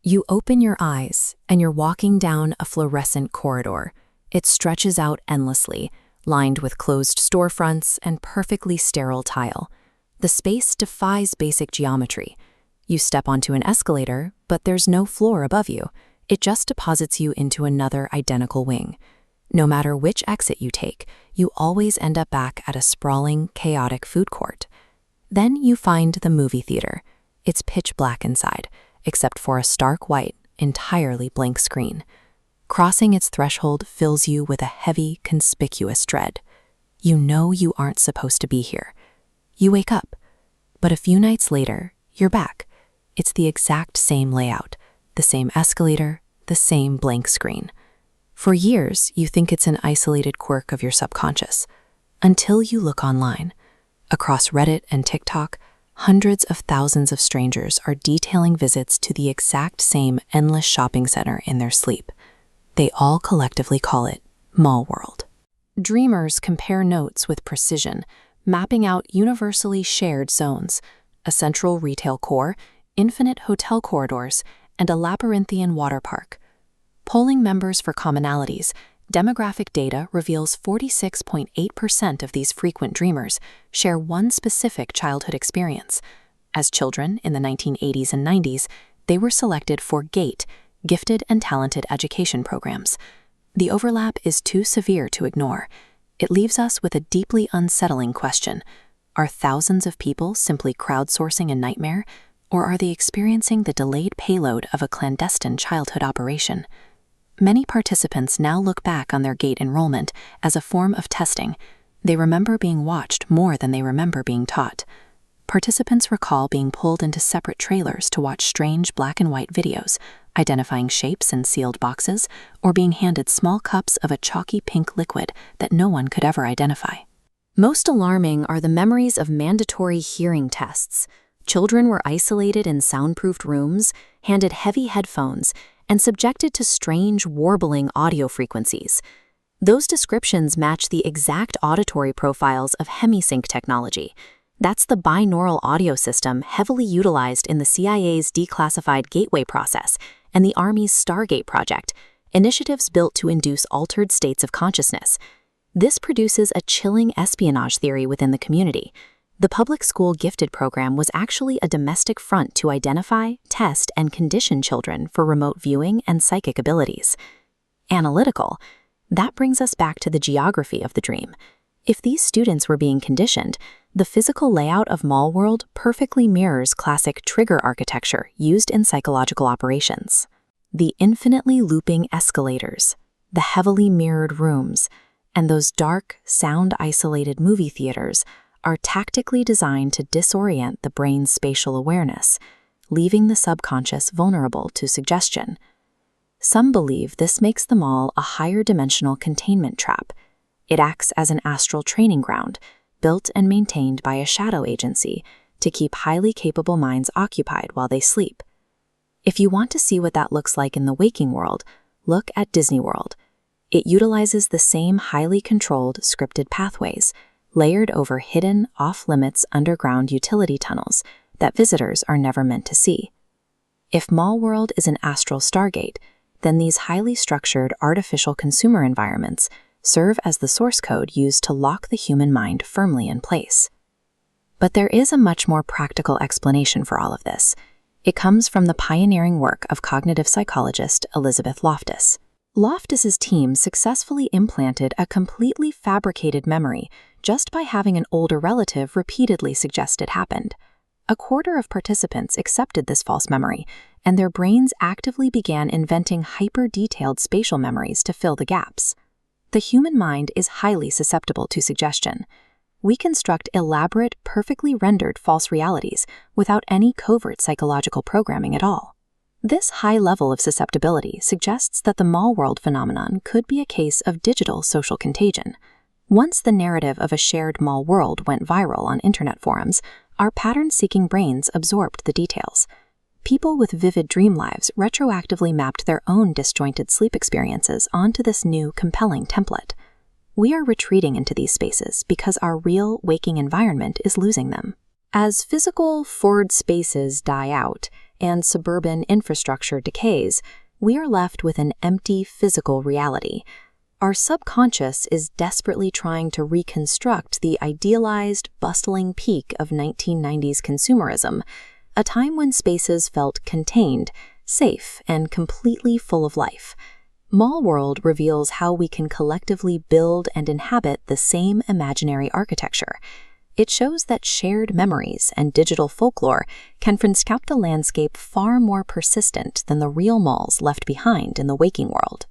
You open your eyes, and you're walking down a fluorescent corridor. It stretches out endlessly, lined with closed storefronts and perfectly sterile tile. The space defies basic geometry. You step onto an escalator, but there's no floor above you. It just deposits you into another identical wing. No matter which exit you take, you always end up back at a sprawling, chaotic food court. Then you find the movie theater. It's pitch black inside, except for a stark white, entirely blank screen. Crossing its threshold fills you with a heavy, conspicuous dread. You know you aren't supposed to be here. You wake up, but a few nights later, you're back. It's the exact same layout, the same escalator, the same blank screen. For years, you think it's an isolated quirk of your subconscious, until you look online. Across Reddit and TikTok, hundreds of thousands of strangers are detailing visits to the exact same endless shopping center in their sleep. They all collectively call it Mall World. Dreamers compare notes with precision, mapping out universally shared zones, a central retail core, infinite hotel corridors, and a labyrinthian water park. Polling members for commonalities, demographic data reveals 46.8% of these frequent dreamers share one specific childhood experience. As children in the 1980s and 90s, they were selected for GATE, Gifted and Talented Education programs. The overlap is too severe to ignore. It leaves us with a deeply unsettling question. Are thousands of people simply crowdsourcing a nightmare, or are they experiencing the delayed payload of a clandestine childhood operation? Many participants now look back on their GATE enrollment as a form of testing. They remember being watched more than they remember being taught. Participants recall being pulled into separate trailers to watch strange black and white videos, identifying shapes in sealed boxes, or being handed small cups of a chalky pink liquid that no one could ever identify. Most alarming are the memories of mandatory hearing tests. Children were isolated in soundproofed rooms, handed heavy headphones, and subjected to strange, warbling audio frequencies. Those descriptions match the exact auditory profiles of hemisync technology. That's the binaural audio system heavily utilized in the CIA's declassified gateway process and the Army's Stargate project, initiatives built to induce altered states of consciousness. This produces a chilling espionage theory within the community. The public school gifted program was actually a domestic front to identify, test, and condition children for remote viewing and psychic abilities. Analytical. That brings us back to the geography of the dream. If these students were being conditioned, the physical layout of Mall World perfectly mirrors classic trigger architecture used in psychological operations. The infinitely looping escalators, the heavily mirrored rooms, and those dark, sound-isolated movie theaters are tactically designed to disorient the brain's spatial awareness, leaving the subconscious vulnerable to suggestion. Some believe this makes the mall a higher-dimensional containment trap. It acts as an astral training ground, built and maintained by a shadow agency to keep highly capable minds occupied while they sleep. If you want to see what that looks like in the waking world, look at Disney World. It utilizes the same highly controlled, scripted pathways, layered over hidden, off-limits underground utility tunnels that visitors are never meant to see. If Mall World is an astral stargate, then these highly structured artificial consumer environments serve as the source code used to lock the human mind firmly in place. But there is a much more practical explanation for all of this. It comes from the pioneering work of cognitive psychologist Elizabeth Loftus. Loftus's team successfully implanted a completely fabricated memory just by having an older relative repeatedly suggest it happened. A quarter of participants accepted this false memory, and their brains actively began inventing hyper-detailed spatial memories to fill the gaps. The human mind is highly susceptible to suggestion. We construct elaborate, perfectly rendered false realities without any covert psychological programming at all. This high level of susceptibility suggests that the Mall World phenomenon could be a case of digital social contagion. Once the narrative of a shared mall world went viral on internet forums, our pattern-seeking brains absorbed the details. People with vivid dream lives retroactively mapped their own disjointed sleep experiences onto this new, compelling template. We are retreating into these spaces because our real, waking environment is losing them. As physical forward spaces die out, and suburban infrastructure decays, we are left with an empty physical reality. Our subconscious is desperately trying to reconstruct the idealized, bustling peak of 1990s consumerism, a time when spaces felt contained, safe, and completely full of life. Mall World reveals how we can collectively build and inhabit the same imaginary architecture. It shows that shared memories and digital folklore can construct a landscape far more persistent than the real malls left behind in the waking world.